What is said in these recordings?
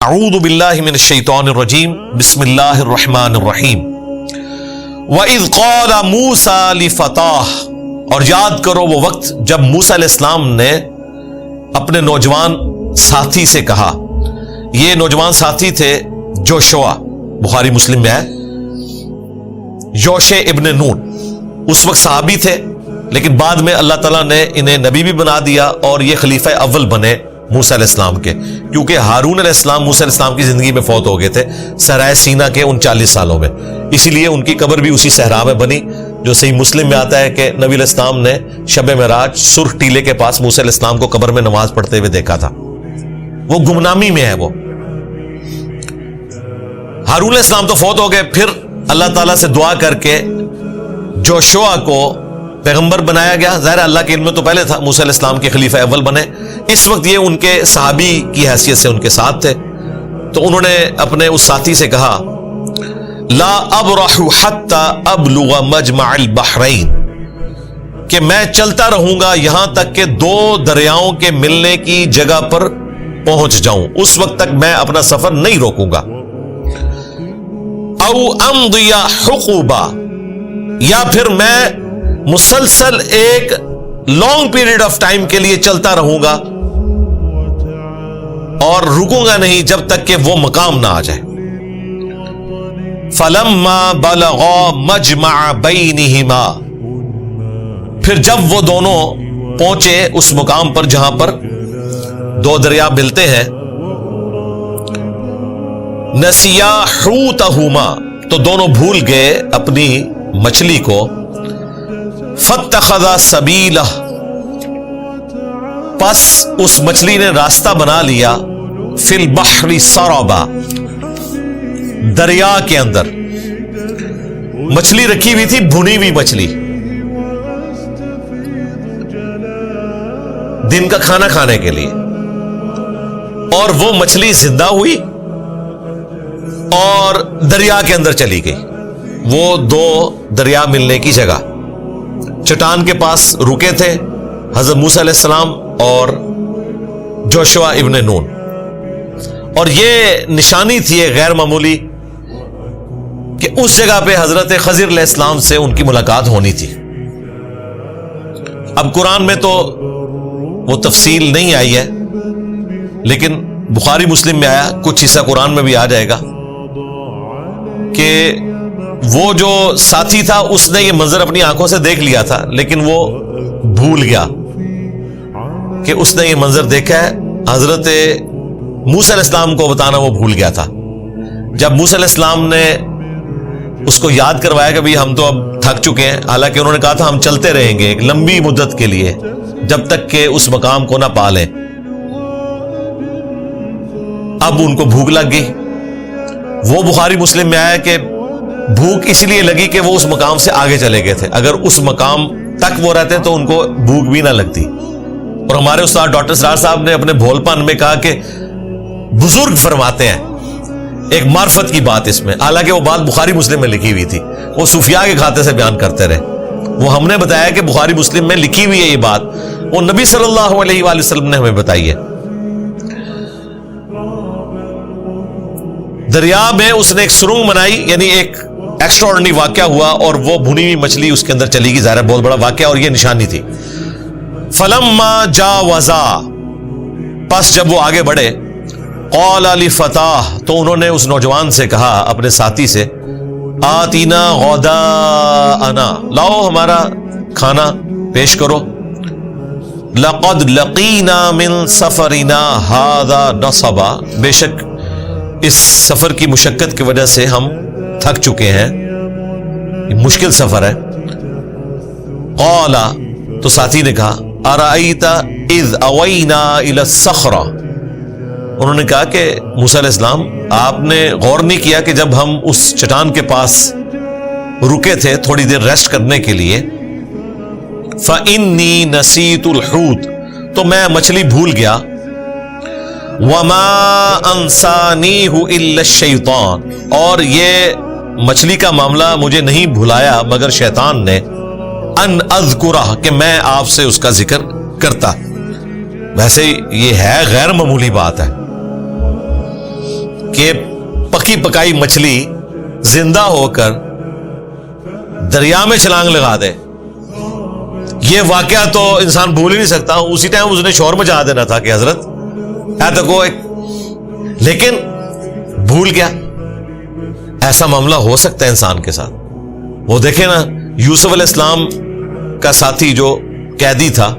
اعوذ باللہ من الشیطان الرجیم بسم اللہ الرحمن الرحیم وَإِذْ قَالَ مُوسَى لِفَتَاهُ، اور یاد کرو وہ وقت جب موسیٰ علیہ السلام نے اپنے نوجوان ساتھی سے کہا. یہ نوجوان ساتھی تھے جوشوا، بخاری مسلم میں ہے یوشع ابن نون. اس وقت صحابی تھے لیکن بعد میں اللہ تعالیٰ نے انہیں نبی بھی بنا دیا اور یہ خلیفہ اول بنے موسیٰ علیہ السلام کے، کیونکہ ہارون علیہ السلام موسیٰ علیہ السلام کی زندگی میں فوت ہو گئے تھے صحرائے سینا کے 39 سالوں میں. اسی لیے ان کی قبر بھی اسی صحرا میں بنی، جو صحیح مسلم میں آتا ہے کہ نبی علیہ السلام نے شب معراج سرخ ٹیلے کے پاس موسیٰ علیہ السلام کو قبر میں نماز پڑھتے ہوئے دیکھا تھا. وہ گمنامی میں ہے. وہ ہارون علیہ السلام تو فوت ہو گئے، پھر اللہ تعالیٰ سے دعا کر کے جوشوا کو پیغمبر بنایا گیا. ظاہر اللہ کے علم میں تو پہلے تھا، موسیٰ علیہ السلام کے خلیفہ اول بنے. اس وقت یہ ان کے صحابی کی حیثیت سے ان کے ساتھ تھے. تو انہوں نے اپنے اس ساتھی سے کہا لا ابرح حتی ابلغ مجمع البحرین، کہ میں چلتا رہوں گا یہاں تک کہ دو دریاؤں کے ملنے کی جگہ پر پہنچ جاؤں، اس وقت تک میں اپنا سفر نہیں روکوں گا. او امضی حقوبا، یا پھر میں مسلسل ایک لانگ پیریڈ آف ٹائم کے لیے چلتا رہوں گا اور رکوں گا نہیں جب تک کہ وہ مقام نہ آ جائے. فلما بلغا مجمع بینہما، پھر جب وہ دونوں پہنچے اس مقام پر جہاں پر دو دریا ملتے ہیں، نسیا حوتہما، تو دونوں بھول گئے اپنی مچھلی کو. فاتخذ سبیلہ، پس اس مچھلی نے راستہ بنا لیا. فی البحر سربا، دریا کے اندر مچھلی رکھی ہوئی تھی، بھنی ہوئی مچھلی، دن کا کھانا کھانے کے لیے. اور وہ مچھلی زندہ ہوئی اور دریا کے اندر چلی گئی. وہ دو دریا ملنے کی جگہ چٹان کے پاس رکے تھے حضرت موسیٰ علیہ السلام اور جوشوا ابن نون. اور یہ نشانی تھی غیر معمولی کہ اس جگہ پہ حضرت خضر علیہ السلام سے ان کی ملاقات ہونی تھی. اب قرآن میں تو وہ تفصیل نہیں آئی ہے، لیکن بخاری مسلم میں آیا، کچھ حصہ قرآن میں بھی آ جائے گا کہ وہ جو ساتھی تھا اس نے یہ منظر اپنی آنکھوں سے دیکھ لیا تھا، لیکن وہ بھول گیا کہ اس نے یہ منظر دیکھا ہے. حضرت موسیٰ علیہ السلام کو بتانا وہ بھول گیا تھا. جب موسیٰ علیہ السلام نے اس کو یاد کروایا کہ ہم تو اب تھک چکے ہیں، حالانکہ انہوں نے کہا تھا ہم چلتے رہیں گے ایک لمبی مدت کے لیے جب تک کہ اس مقام کو نہ پا لیں. اب ان کو بھوک لگ گئی. وہ بخاری مسلم میں آیا کہ بھوک اس لیے لگی کہ وہ اس مقام سے آگے چلے گئے تھے، اگر اس مقام تک وہ رہتے تو ان کو بھوک بھی نہ لگتی. اور ہمارے استاد ڈاکٹر سرار صاحب نے اپنے بھول پن میں کہا کہ بزرگ فرماتے ہیں ایک معرفت کی بات اس میں، حالانکہ وہ بات بخاری مسلم میں لکھی ہوئی تھی، وہ صوفیاء کے کھاتے سے بیان کرتے رہے. وہ ہم نے بتایا کہ بخاری مسلم میں لکھی ہوئی ہے یہ بات، وہ نبی صلی اللہ علیہ وآلہ وسلم نے ہمیں بتائی ہے. دریا میں اس نے ایک سرنگ بنائی، یعنی ایک ایکسٹراڈنری واقعہ ہوا اور وہ بھنی ہوئی مچھلی اس کے اندر چلی گئی. ظاہر بہت بڑا واقعہ اور یہ نشانی تھی. فلما جاوزا، پس جب وہ آگے بڑھے، قال لفتاہ، تو انہوں نے اس نوجوان سے کہا اپنے ساتھی سے، آتینا غداءنا، لاؤ ہمارا کھانا پیش کرو. لقد لقینا من سفرنا ھذا نصبا، بے شک اس سفر کی مشقت کی وجہ سے ہم تھک چکے ہیں، یہ مشکل سفر ہے. قال، تو ساتھی نے کہا، ارأیت اذ اوینا الی الصخرہ، انہوں نے کہا کہ موسیٰ علیہ السلام آپ نے غور نہیں کیا کہ جب ہم اس چٹان کے پاس رکے تھے تھوڑی دیر ریسٹ کرنے کے لیے، فإنی نسیت الحوت، تو میں مچھلی بھول گیا. وما انسانیہ الا الشیطان، اور یہ مچھلی کا معاملہ مجھے نہیں بھلایا مگر شیطان نے، ان اذکرہ، کہ میں آپ سے اس کا ذکر کرتا. ویسے یہ ہے غیر معمولی بات ہے. کہ پکی پکائی مچھلی زندہ ہو کر دریا میں چھلانگ لگا دے، یہ واقعہ تو انسان بھول ہی نہیں سکتا. اسی ٹائم اس نے شور مچا دینا تھا کہ حضرت ہے تو کوئی، لیکن بھول گیا. ایسا معاملہ ہو سکتا ہے انسان کے ساتھ. وہ دیکھیں نا یوسف علیہ السلام کا ساتھی جو قیدی تھا،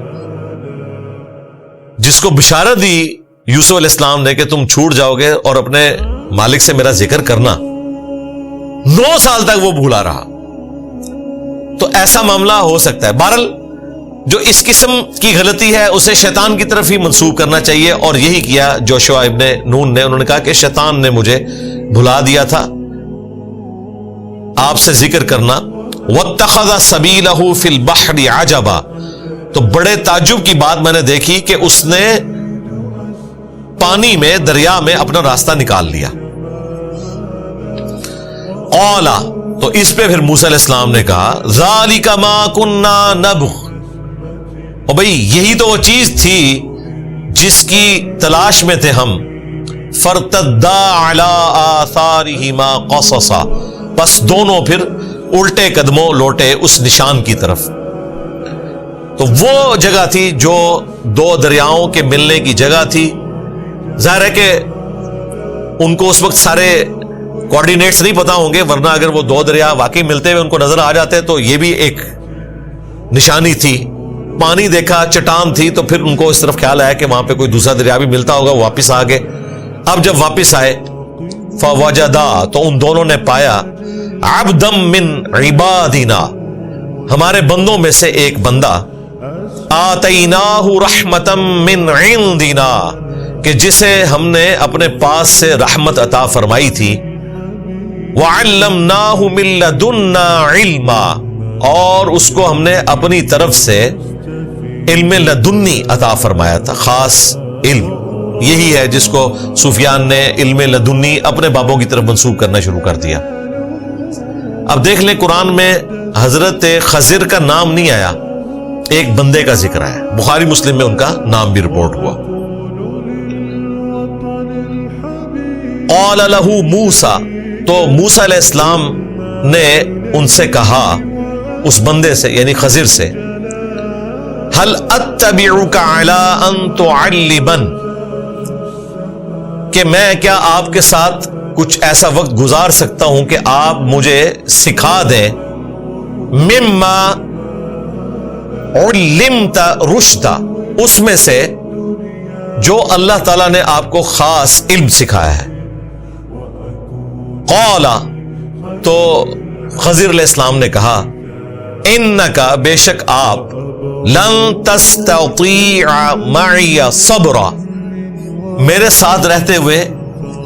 جس کو بشارت دی یوسف علیہ السلام نے کہ تم چھوٹ جاؤ گے اور اپنے مالک سے میرا ذکر کرنا، 9 سال تک وہ بھولا رہا. تو ایسا معاملہ ہو سکتا ہے. بہرحال جو اس قسم کی غلطی ہے اسے شیطان کی طرف ہی منسوب کرنا چاہیے، اور یہی کیا جوشوا ابن نون نے. انہوں نے کہا کہ شیطان نے مجھے بھلا دیا تھا آپ سے ذکر کرنا. واتخذ سبیلہ فی البحر عجبا، تو بڑے تعجب کی بات میں نے دیکھی کہ اس نے پانی میں، دریا میں اپنا راستہ نکال لیا. قالا، تو اس پہ پھر موسیٰ علیہ السلام نے کہا ذالک ما کننا نبغ، اور بھئی یہی تو وہ چیز تھی جس کی تلاش میں تھے ہم. فرتدا علی آثارہما قصصا، بس دونوں پھر الٹے قدموں لوٹے اس نشان کی طرف. تو وہ جگہ تھی جو 2 دریاؤں کے ملنے کی جگہ تھی. ظاہر ہے کہ ان کو اس وقت سارے کوارڈینیٹس نہیں پتا ہوں گے، ورنہ اگر وہ 2 دریا واقعی ملتے ہوئے ان کو نظر آ جاتے تو یہ بھی ایک نشانی تھی. پانی دیکھا، چٹان تھی، تو پھر ان کو اس طرف خیال آیا کہ وہاں پہ کوئی دوسرا دریا بھی ملتا ہوگا. وہ واپس آ گئے. اب جب واپس آئے فوجدا، تو ان دونوں نے پایا عبدا من عبادنا، ہمارے بندوں میں سے ایک بندہ، آتیناہ رحمتا من عندنا، کہ جسے ہم نے اپنے پاس سے رحمت عطا فرمائی تھی. وعلمناہ من لدنا علما، اور اس کو ہم نے اپنی طرف سے علم لدنی عطا فرمایا تھا، خاص علم. یہی ہے جس کو سفیان نے علم لدنی اپنے بابوں کی طرف منسوب کرنا شروع کر دیا. اب دیکھ لیں قرآن میں حضرت خضر کا نام نہیں آیا، ایک بندے کا ذکر ہے. بخاری مسلم میں ان کا نام بھی رپورٹ ہوا. قال له موسیٰ، تو موسیٰ علیہ السلام نے ان سے کہا، اس بندے سے یعنی خضر سے، هل اتبعک علی ان تعلمن، کہ میں کیا آپ کے ساتھ کچھ ایسا وقت گزار سکتا ہوں کہ آپ مجھے سکھا دیں، مما علمت رشدا، اس میں سے جو اللہ تعالیٰ نے آپ کو خاص علم سکھایا ہے. قال، تو خضر علیہ السلام نے کہا انکا، بے شک آپ، لن تستطیع معی صبرا، میرے ساتھ رہتے ہوئے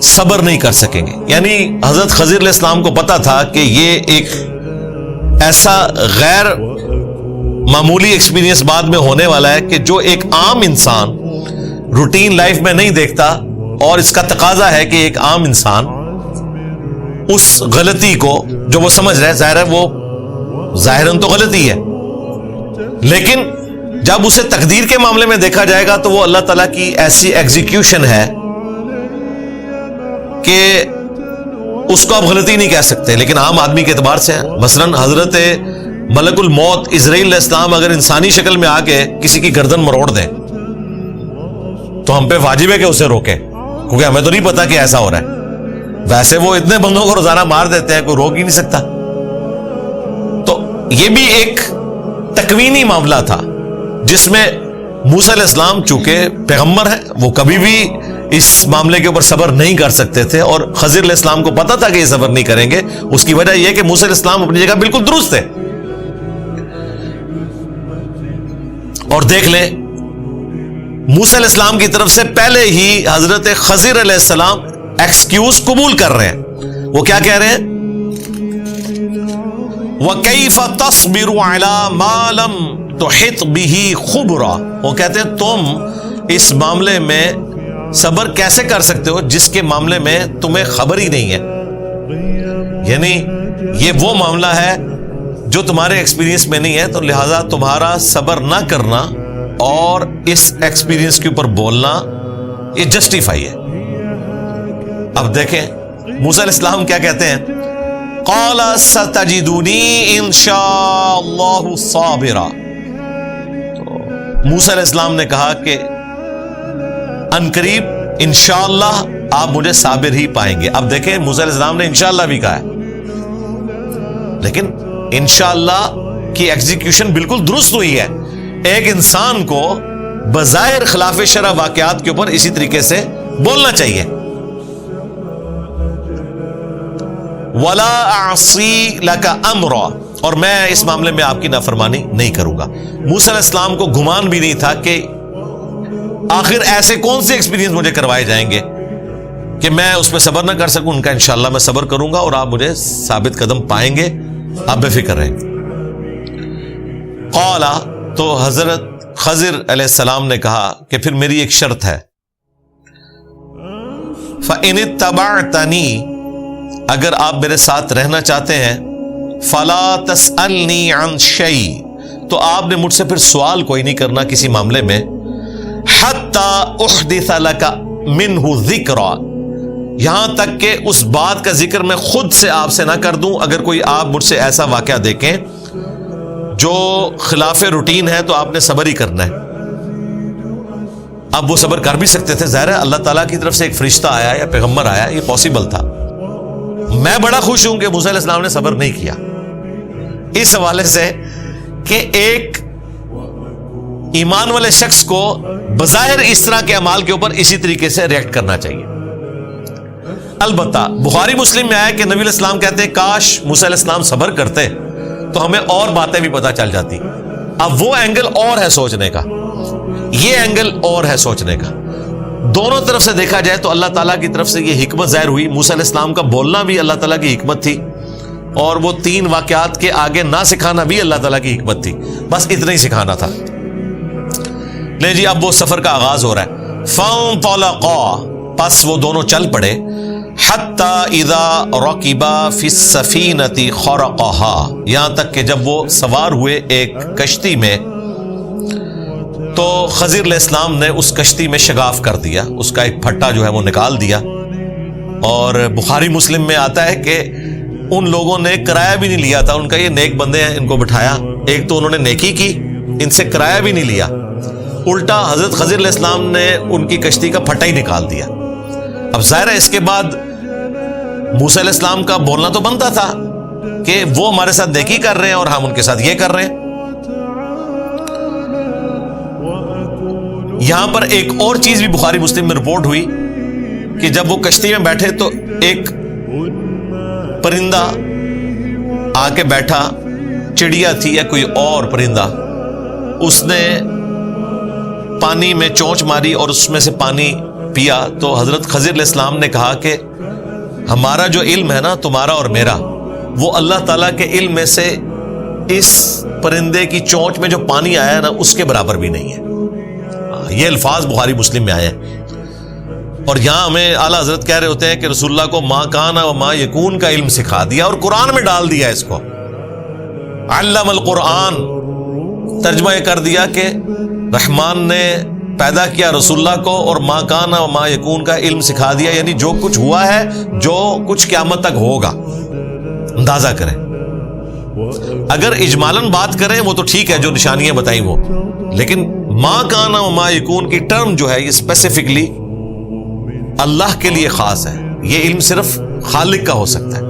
صبر نہیں کر سکیں گے. یعنی حضرت خضر علیہ السلام کو پتا تھا کہ یہ ایک ایسا غیر معمولی ایکسپیرینس بعد میں ہونے والا ہے کہ جو ایک عام انسان روٹین لائف میں نہیں دیکھتا، اور اس کا تقاضا ہے کہ ایک عام انسان اس غلطی کو جو وہ سمجھ رہا ہے، ظاہر ہے وہ ظاہراً تو غلطی ہے، لیکن جب اسے تقدیر کے معاملے میں دیکھا جائے گا تو وہ اللہ تعالیٰ کی ایسی ایگزیکیوشن ہے کہ اس کو آپ غلطی نہیں کہہ سکتے. لیکن عام آدمی کے اعتبار سے مثلا حضرت ملک الموت اسرائیل علیہ السلام اگر انسانی شکل میں آ کے کسی کی گردن مروڑ دیں تو ہم پہ واجب ہے کہ اسے روکیں، کیونکہ ہمیں تو نہیں پتا کہ ایسا ہو رہا ہے. ویسے وہ اتنے بندوں کو روزانہ مار دیتے ہیں، کوئی روک ہی نہیں سکتا. تو یہ بھی ایک تکوینی معاملہ تھا جس میں موسیٰ علیہ السلام چونکہ پیغمبر ہیں، وہ کبھی بھی اس معاملے کے اوپر صبر نہیں کر سکتے تھے، اور خضر علیہ السلام کو پتا تھا کہ یہ صبر نہیں کریں گے. اس کی وجہ یہ کہ موسیٰ علیہ السلام اپنی جگہ بالکل درست ہے. اور دیکھ لیں موسیٰ علیہ السلام کی طرف سے پہلے ہی حضرت خضر علیہ السلام ایکسکیوز قبول کر رہے ہیں. وہ کیا کہہ رہے ہیں؟ وَكَيْفَ تَصْبِرُ عَلَى مَا لَمْ تُحِطْ بِهِ خُبْرًا، وہ کہتے ہیں تم اس معاملے میں صبر کیسے کر سکتے ہو جس کے معاملے میں تمہیں خبر ہی نہیں ہے. یعنی یہ وہ معاملہ ہے جو تمہارے ایکسپیرینس میں نہیں ہے، تو لہذا تمہارا صبر نہ کرنا اور اس ایکسپیرینس کے اوپر بولنا یہ جسٹیفائی ہے. اب دیکھیں موسیٰ علیہ السلام کیا کہتے ہیں، قال ستجدنی انشاء اللہ صابرا. تو موسیٰ علیہ السلام نے کہا کہ عنقریب انشاءاللہ آپ مجھے صابر ہی پائیں گے. اب دیکھیں موسیٰ علیہ السلام نے انشاءاللہ بھی کہا ہے، لیکن انشاءاللہ کی ایگزیکیوشن بالکل درست ہوئی ہے. ایک انسان کو بظاہر خلاف شرع واقعات کے اوپر اسی طریقے سے بولنا چاہیے. وَلَا أَعْصِي لَكَ أَمْرًا، اور میں اس معاملے میں آپ کی نافرمانی نہیں کروں گا. موسیٰ علیہ السلام کو گمان بھی نہیں تھا کہ آخر ایسے کون سے ایکسپیرینس مجھے کروائے جائیں گے کہ میں اس پہ صبر نہ کر سکوں. ان کا انشاءاللہ میں صبر کروں گا اور آپ مجھے ثابت قدم پائیں گے، آپ بے فکر رہیں. قال، تو حضرت خضر علیہ السلام نے کہا کہ پھر میری ایک شرط ہے. فَإِنِ اتَّبَعْتَنِي، اگر آپ میرے ساتھ رہنا چاہتے ہیں، فَلَا تَسْأَلْنِي عَنْ شَيْءٍ، تو آپ نے مجھ سے پھر سوال کوئی نہیں کرنا کسی معاملے میں، حَتَّى أُحْدِثَ لَكَ مِنْهُ ذِكْرًا، یہاں تک کہ اس بات کا ذکر میں خود سے آپ سے نہ کر دوں. اگر کوئی آپ مجھ سے ایسا واقعہ دیکھیں جو خلاف روٹین ہے تو آپ نے صبر ہی کرنا ہے. اب وہ صبر کر بھی سکتے تھے، ظاہر ہے اللہ تعالیٰ کی طرف سے ایک فرشتہ آیا یا پیغمبر آیا، یہ پاسبل تھا. میں بڑا خوش ہوں کہ موسیٰ علیہ السلام نے صبر نہیں کیا، اس حوالے سے کہ ایک ایمان والے شخص کو بظاہر اس طرح کے اعمال کے اوپر اسی طریقے سے ریئیکٹ کرنا چاہیے. البتہ بخاری مسلم میں آیا کہ نبی علیہ السلام کہتے ہیں کاش موسیٰ علیہ السلام صبر کرتے تو ہمیں اور باتیں بھی پتہ چل جاتی. اب وہ اینگل اور ہے سوچنے کا، یہ اینگل اور ہے سوچنے کا. دونوں طرف سے دیکھا جائے تو اللہ تعالیٰ کی طرف سے یہ حکمت ظاہر ہوئی. موسیٰ علیہ السلام کا بولنا بھی اللہ تعالیٰ کی حکمت تھی، اور وہ 3 واقعات کے آگے نہ سکھانا بھی اللہ تعالیٰ کی حکمت تھی. بس اتنا ہی سکھانا تھا. لے جی اب وہ سفر کا آغاز ہو رہا ہے. فَانطَلَقَا، پس وہ دونوں چل پڑے. حَتَّى إِذَا رَكِبَا فِي السَّفِينَةِ خَرَقَهَا، یہاں تک کہ جب وہ سوار ہوئے ایک کشتی میں تو خضر علیہ السلام نے اس کشتی میں شگاف کر دیا، اس کا ایک پھٹا جو ہے وہ نکال دیا. اور بخاری مسلم میں آتا ہے کہ ان لوگوں نے کرایہ بھی نہیں لیا تھا. ان کا یہ نیک بندے ہیں، ان کو بٹھایا. ایک تو انہوں نے نیکی کی، ان سے کرایہ بھی نہیں لیا، الٹا حضرت خضر علیہ السلام نے ان کی کشتی کا پھٹا ہی نکال دیا. اب ظاہر ہے اس کے بعد موسیٰ علیہ السلام کا بولنا تو بنتا تھا کہ وہ ہمارے ساتھ نیکی کر رہے ہیں اور ہم ان کے ساتھ یہ کر رہے ہیں. یہاں پر ایک اور چیز بھی بخاری مسلم میں رپورٹ ہوئی کہ جب وہ کشتی میں بیٹھے تو ایک پرندہ آ کے بیٹھا، چڑیا تھی یا کوئی اور پرندہ، اس نے پانی میں چونچ ماری اور اس میں سے پانی پیا. تو حضرت خضر علیہ السلام نے کہا کہ ہمارا جو علم ہے نا تمہارا اور میرا، وہ اللہ تعالیٰ کے علم میں سے اس پرندے کی چونچ میں جو پانی آیا نا اس کے برابر بھی نہیں ہے. یہ الفاظ بخاری مسلم میں آئے ہیں. اور یہاں ہمیں اعلیٰ حضرت کہہ رہے ہوتے ہیں کہ رسول اللہ کو ما کان و ما یکون کا علم سکھا دیا اور قرآن میں ڈال دیا. اس کو علم القرآن، ترجمہ یہ کر دیا کہ رحمان نے پیدا کیا رسول اللہ کو اور ما کان و ما یکون کا علم سکھا دیا، یعنی جو کچھ ہوا ہے، جو کچھ قیامت تک ہوگا. اندازہ کریں، اگر اجمالاً بات کریں وہ تو ٹھیک ہے جو نشانیاں بتائیں وہ، لیکن ما کان و ما یکون کی ٹرم جو ہے یہ اسپیسیفکلی اللہ کے لیے خاص ہے. یہ علم صرف خالق کا ہو سکتا ہے.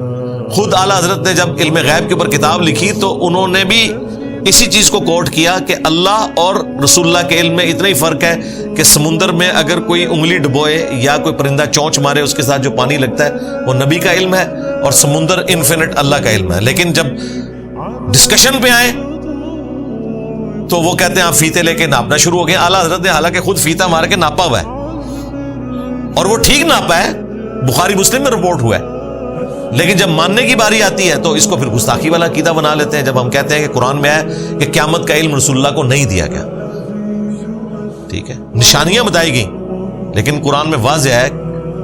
خود اعلیٰ حضرت نے جب علم غیب کے اوپر کتاب لکھی تو انہوں نے بھی اسی چیز کو کوٹ کیا کہ اللہ اور رسول اللہ کے علم میں اتنا ہی فرق ہے کہ سمندر میں اگر کوئی انگلی ڈبوئے یا کوئی پرندہ چونچ مارے اس کے ساتھ جو پانی لگتا ہے وہ نبی کا علم ہے، اور سمندر انفینٹ اللہ کا علم ہے. لیکن جب ڈسکشن پہ آئے تو وہ کہتے ہیں آپ فیتے لے کے ناپنا شروع ہو گئے. اعلیٰ حضرت نے حالانکہ خود فیتا مار کے ناپا ہوا ہے اور وہ ٹھیک ناپا ہے، بخاری مسلم میں رپورٹ ہوا ہے. لیکن جب ماننے کی باری آتی ہے تو اس کو پھر گستاخی والا عقیدہ بنا لیتے ہیں. جب ہم کہتے ہیں کہ قرآن میں ہے کہ قیامت کا علم رسول اللہ کو نہیں دیا گیا، ٹھیک ہے، نشانیاں بتائی گئیں، لیکن قرآن میں واضح ہے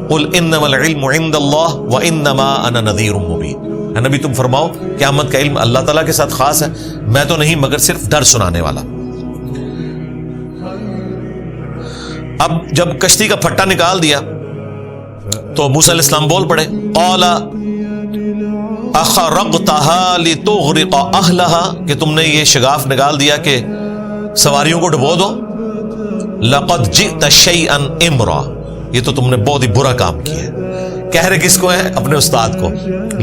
قل انما العلم عند اللہ وانما انا نذیر مبین. نبی تم فرماؤ قیامت کا علم اللہ تعالیٰ کے ساتھ خاص ہے، میں تو نہیں مگر صرف ڈر سنانے والا. اب جب کشتی کا پھٹا نکال دیا تو موسیٰ علیہ السلام بول پڑے قال اخرقتها لتغرق اهلها کہ تم نے یہ شگاف نکال دیا کہ سواریوں کو ڈبو دو. لقد جئت شيئا امرا، یہ تو تم نے بہت ہی برا کام کیا ہے. کہہ رہے کس کو ہیں؟ اپنے استاد کو.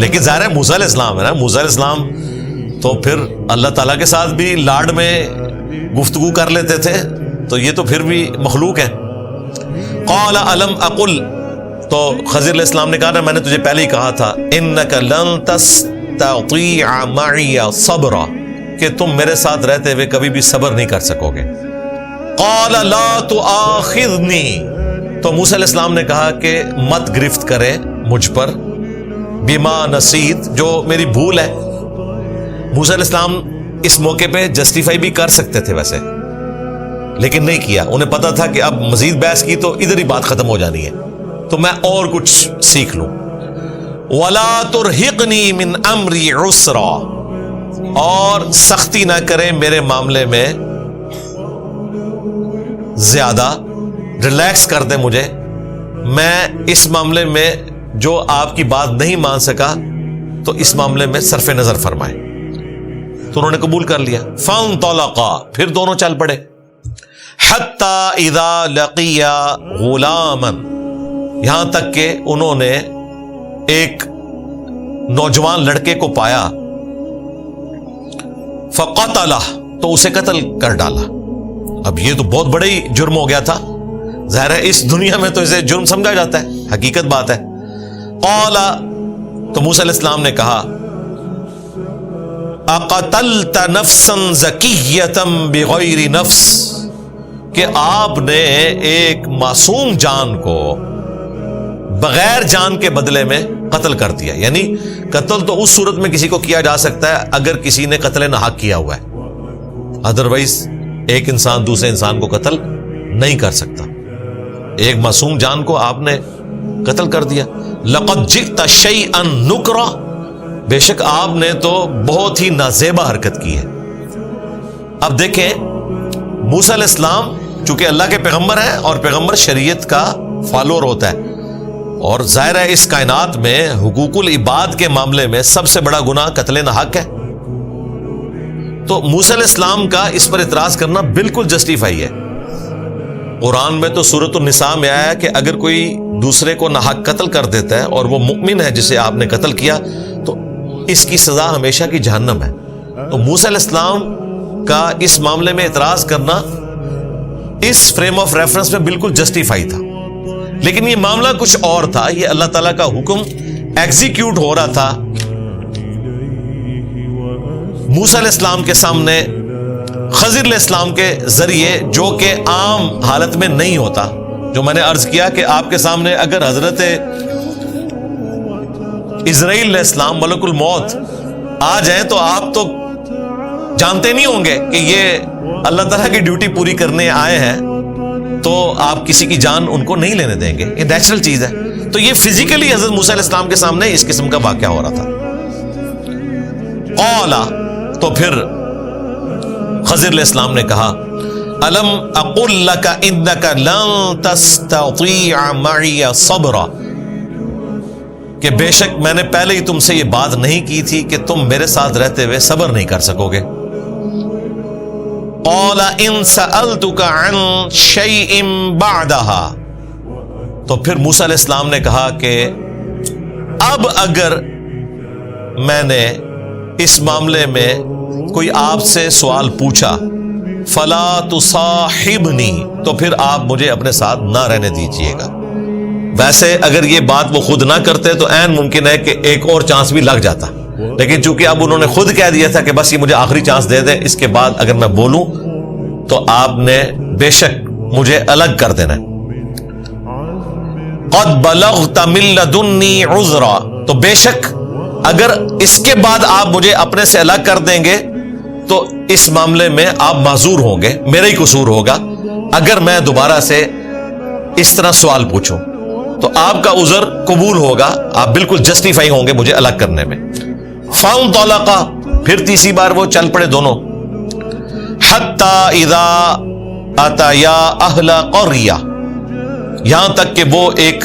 لیکن ظاہر ہے موسیٰ علیہ السلام ہے نا، موسیٰ علیہ السلام تو پھر اللہ تعالیٰ کے ساتھ بھی لاڈ میں گفتگو کر لیتے تھے، تو یہ تو پھر بھی مخلوق ہے. قال الم اقل، تو خضر علیہ السلام نے کہا میں نے تجھے پہلے ہی کہا تھا انک لن تستطيع معي صبرا، کہ تم میرے ساتھ رہتے ہوئے کبھی بھی صبر نہیں کر سکو گے. قال لا تؤاخذنی، تو موسیٰ علیہ السلام نے کہا کہ مت گرفت کرے مجھ پر بما نسیت، جو میری بھول ہے. موسیٰ علیہ السلام اس موقع پہ جسٹیفائی بھی کر سکتے تھے ویسے، لیکن نہیں کیا. انہیں پتا تھا کہ اب مزید بحث کی تو ادھر ہی بات ختم ہو جانی ہے، تو میں اور کچھ سیکھ لوں. وَلَا تُرْهِقْنِي مِنْ أَمْرِي عُسْرًا، اور سختی نہ کریں میرے معاملے میں زیادہ، ریلیکس کر دیں مجھے. میں اس معاملے میں جو آپ کی بات نہیں مان سکا تو اس معاملے میں صرف نظر فرمائے. تو انہوں نے قبول کر لیا. فَانْطَلَقَا، پھر دونوں چل پڑے. حَتَّى إِذَا لَقِيَا غُلَامًا، یہاں تک کہ انہوں نے ایک نوجوان لڑکے کو پایا. فَقَتَلَهُ، تو اسے قتل کر ڈالا. اب یہ تو بہت بڑا ہی جرم ہو گیا تھا. ظاہر ہے اس دنیا میں تو اسے جرم سمجھا جاتا ہے، حقیقت بات ہے. قال، تو موسیٰ علیہ السلام نے کہا اقتلت نفسا زکیۃ بغیر نفس، کہ آپ نے ایک معصوم جان کو بغیر جان کے بدلے میں قتل کر دیا. یعنی قتل تو اس صورت میں کسی کو کیا جا سکتا ہے اگر کسی نے قتل ناحق کیا ہوا ہے، ادروائز ایک انسان دوسرے انسان کو قتل نہیں کر سکتا. ایک معصوم جان کو آپ نے قتل کر دیا. لقد جئت شیئا نکرا، بے شک آپ نے تو بہت ہی نازیبا حرکت کی ہے. اب دیکھیں موسیٰ علیہ السلام چونکہ اللہ کے پیغمبر ہیں اور پیغمبر شریعت کا فالوور ہوتا ہے، اور ظاہر ہے اس کائنات میں حقوق العباد کے معاملے میں سب سے بڑا گناہ قتل ناحق ہے. تو موسیٰ علیہ السلام کا اس پر اعتراض کرنا بالکل جسٹیفائی ہے. قرآن میں تو سورۃ النساء میں آیا کہ اگر کوئی دوسرے کو ناحق قتل کر دیتا ہے اور وہ مؤمن ہے جسے آپ نے قتل کیا تو اس کی سزا ہمیشہ کی جہنم ہے. تو موسیٰ علیہ السلام کا اس معاملے میں اعتراض کرنا اس فریم آف ریفرنس میں بالکل جسٹیفائی تھا. لیکن یہ معاملہ کچھ اور تھا. یہ اللہ تعالیٰ کا حکم ایگزیکیوٹ ہو رہا تھا موسیٰ علیہ السلام کے سامنے خضر علیہ السلام کے ذریعے، جو کہ عام حالت میں نہیں ہوتا. جو میں نے عرض کیا کہ آپ کے سامنے اگر حضرت اسرائیل علیہ السلام ملک الموت آ جائیں تو آپ تو جانتے نہیں ہوں گے کہ یہ اللہ تعالیٰ کی ڈیوٹی پوری کرنے آئے ہیں، تو آپ کسی کی جان ان کو نہیں لینے دیں گے. یہ نیچرل چیز ہے. تو یہ فزیکلی حضرت موسیٰ علیہ السلام کے سامنے اس قسم کا واقعہ ہو رہا تھا. قال، تو پھر خضر علیہ السلام نے کہا الم اقل لک انک لن تستطیع معی صبرا، کہ بے شک میں نے پہلے ہی تم سے یہ بات نہیں کی تھی کہ تم میرے ساتھ رہتے ہوئے صبر نہیں کر سکو گے. قال ان سألتک عن شیء بعدها، تو پھر موسیٰ علیہ السلام نے کہا کہ اب اگر میں نے اس معاملے میں کوئی آپ سے سوال پوچھا فلا تصاحبنی، تو پھر آپ مجھے اپنے ساتھ نہ رہنے دیجیے گا. ویسے اگر یہ بات وہ خود نہ کرتے تو عین ممکن ہے کہ ایک اور چانس بھی لگ جاتا، لیکن چونکہ اب انہوں نے خود کہہ دیا تھا کہ بس یہ مجھے آخری چانس دے دیں، اس کے بعد اگر میں بولوں تو آپ نے بے شک مجھے الگ کر دینا. قد بلغت من لدنی عذرا، تو بے شک اگر اس کے بعد آپ مجھے اپنے سے الگ کر دیں گے تو اس معاملے میں آپ معذور ہوں گے، میرا ہی قصور ہوگا. اگر میں دوبارہ سے اس طرح سوال پوچھوں تو آپ کا عذر قبول ہوگا، آپ بالکل جسٹیفائی ہوں گے مجھے الگ کرنے میں. فانطلقا، پھر تیسری بار وہ چل پڑے دونوں. حتی اذا اتیا اہل قریہ، یہاں تک کہ وہ ایک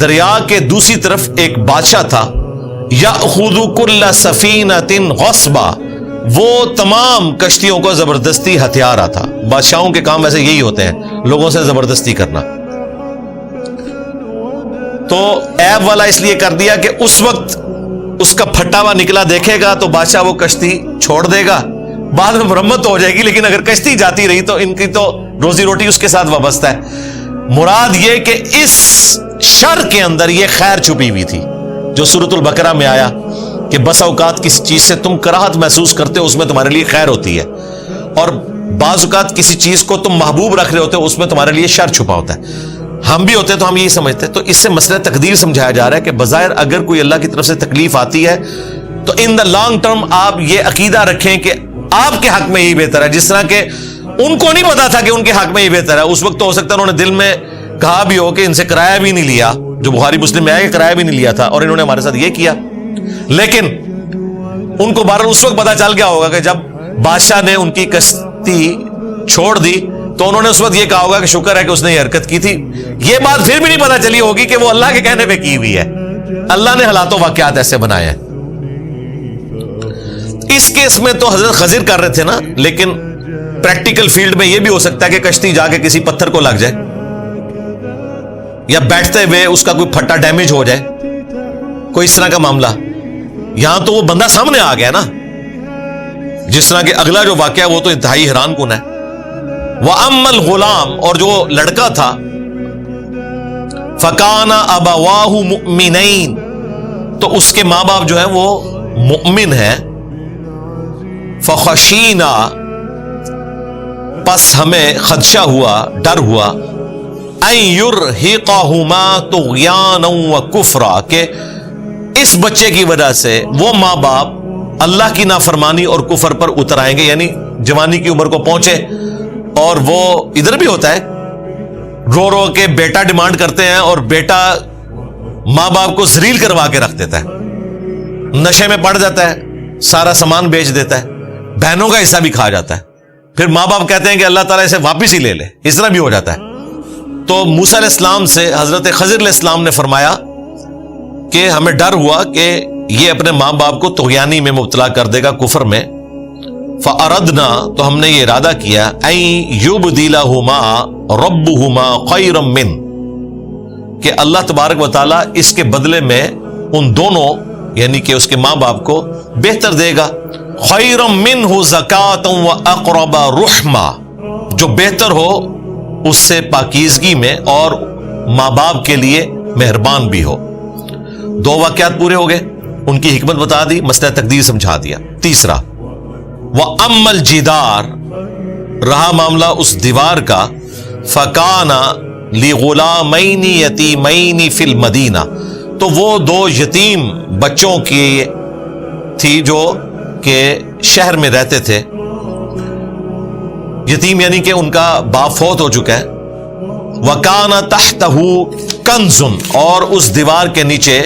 دریا کے دوسری طرف ایک بادشاہ تھا، یأخذ کل سفینۃ غصبا، وہ تمام کشتیوں کو زبردستی ہتھیارا تھا۔ بادشاہوں کے کام ایسے یہی ہوتے ہیں، لوگوں سے زبردستی کرنا۔ تو عیب والا اس لیے کر دیا کہ اس وقت اس کا پھٹا ہوا نکلا دیکھے گا تو بادشاہ وہ کشتی چھوڑ دے گا، بعد میں مرمت تو ہو جائے گی، لیکن اگر کشتی جاتی رہی تو ان کی تو روزی روٹی اس کے ساتھ وابستہ ہے۔ مراد یہ کہ اس شر کے اندر یہ خیر چھپی ہوئی تھی جو سورۃ البقرہ میں آیا کہ بس اوقات کسی چیز سے تم کراہت محسوس کرتے ہو، اس میں تمہارے لیے خیر ہوتی ہے، اور بعض اوقات کسی چیز کو تم محبوب رکھ رہے ہوتے ہو، اس میں تمہارے لیے شر چھپا ہوتا ہے۔ ہم بھی ہوتے ہیں تو ہم یہی سمجھتے ہیں۔ تو اس سے مسئلہ تقدیر سمجھایا جا رہا ہے کہ بظاہر اگر کوئی اللہ کی طرف سے تکلیف آتی ہے تو ان دا لانگ ٹرم آپ یہ عقیدہ رکھیں کہ آپ کے حق میں یہی بہتر ہے، جس طرح کہ ان کو نہیں پتا تھا کہ ان کے حق میں یہ بہتر ہے، اس وقت تو ہو سکتا ہے انہوں نے دل میں کہا بھی ہو کہ ان سے کرایہ بھی نہیں لیا، جو بخاری مسلم میں آیا کہ کرایہ بھی نہیں لیا تھا اور انہوں نے ہمارے ساتھ یہ کیا، لیکن ان کو بہرحال اس وقت پتا چل گیا ہوگا کہ جب بادشاہ نے ان کی کشتی چھوڑ دی تو انہوں نے اس وقت یہ کہا ہوگا کہ شکر ہے کہ اس نے یہ حرکت کی تھی۔ یہ بات پھر بھی نہیں پتا چلی ہوگی کہ وہ اللہ کے کہنے پہ کی ہوئی ہے، اللہ نے حالات و واقعات ایسے بنائے ہیں۔ اس کیس میں تو حضرت خضر کر رہے تھے نا، لیکن پریکٹیکل فیلڈ میں یہ بھی ہو سکتا ہے کہ کشتی جا کے کسی پتھر کو لگ جائے یا بیٹھتے ہوئے اس کا کوئی پھٹا ڈیمیج ہو جائے، کوئی اس طرح کا معاملہ۔ یہاں تو وہ بندہ سامنے آ گیا نا، جس طرح کہ اگلا جو واقعہ وہ تو انتہائی حیران کن ہے۔ وَأَمَّا الْغُلَامُ، اور جو لڑکا تھا، فَكَانَ أَبَوَاهُ مُؤْمِنَيْنِ، تو اس کے ماں باپ جو ہیں وہ مؤمن ہیں۔ فَخَشِينَا، پس ہمیں خدشہ ہوا، ڈر ہوا، أَن يُرْهِقَهُمَا طُغْيَانًا وَكُفْرًا، کہ اس بچے کی وجہ سے وہ ماں باپ اللہ کی نافرمانی اور کفر پر اتر آئیں گے، یعنی جوانی کی عمر کو پہنچے اور وہ ادھر بھی ہوتا ہے، رو رو کے بیٹا ڈیمانڈ کرتے ہیں اور بیٹا ماں باپ کو ذلیل کروا کے رکھ دیتا ہے، نشے میں پڑ جاتا ہے، سارا سامان بیچ دیتا ہے، بہنوں کا حصہ بھی کھا جاتا ہے، پھر ماں باپ کہتے ہیں کہ اللہ تعالیٰ اسے واپس ہی لے لے، اس طرح بھی ہو جاتا ہے۔ تو موسیٰ علیہ السلام سے حضرت خضر علیہ السلام نے فرمایا کہ ہمیں ڈر ہوا کہ یہ اپنے ماں باپ کو طغیانی میں مبتلا کر دے گا، کفر میں۔ فَأَرَدْنَا، تو ہم نے یہ ارادہ کیا، أَن يُبْدِلَهُمَا رَبُّهُمَا خَيْرًا مِّنْهُ، کہ اللہ تبارک و تعالیٰ اس کے بدلے میں ان دونوں یعنی کہ اس کے ماں باپ کو بہتر دے گا، خَيْرًا مِّنْهُ زَكَاةً وَأَقْرَبَ رُحْمًا، جو بہتر ہو اس سے پاکیزگی میں اور ماں باپ کے لیے مہربان بھی ہو۔ دو واقعات پورے ہو گئے، ان کی حکمت بتا دی، مسئلہ تقدیر سمجھا دیا۔ تیسرا، وَأَمَّا الْجِدَارُ، رہا معاملہ اس دیوار کا، فَكَانَ لِغُلَامَيْنِ يَتِيمَيْنِ فِي الْمَدِينَةِ، تو وہ دو یتیم بچوں کی تھی جو کہ شہر میں رہتے تھے، یتیم یعنی کہ ان کا باپ فوت ہو چکا ہے۔ وَكَانَ تَحْتَهُ كَنْزٌ، اور اس دیوار کے نیچے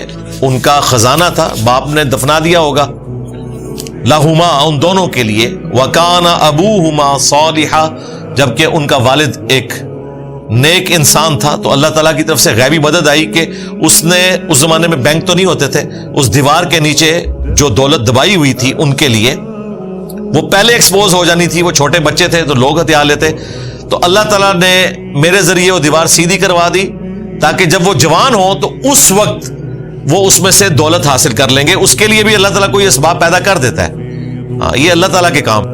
ان کا خزانہ تھا، باپ نے دفنا دیا ہوگا، لَهُمَا، ان دونوں کے لیے، وَكَانَ أَبُوهُمَا صَالِحًا، جبکہ ان کا والد ایک نیک انسان تھا۔ تو اللہ تعالیٰ کی طرف سے غیبی مدد آئی کہ اس نے، اس زمانے میں بینک تو نہیں ہوتے تھے، اس دیوار کے نیچے جو دولت دبائی ہوئی تھی ان کے لیے، وہ پہلے ایکسپوز ہو جانی تھی، وہ چھوٹے بچے تھے تو لوگ ہتھیار لیتے، تو اللہ تعالیٰ نے میرے ذریعے وہ دیوار سیدھی کروا دی تاکہ جب وہ جوان ہو تو اس وقت وہ اس میں سے دولت حاصل کر لیں گے۔ اس کے لیے بھی اللہ تعالیٰ کوئی اسباب پیدا کر دیتا ہے، یہ اللہ تعالیٰ کے کام۔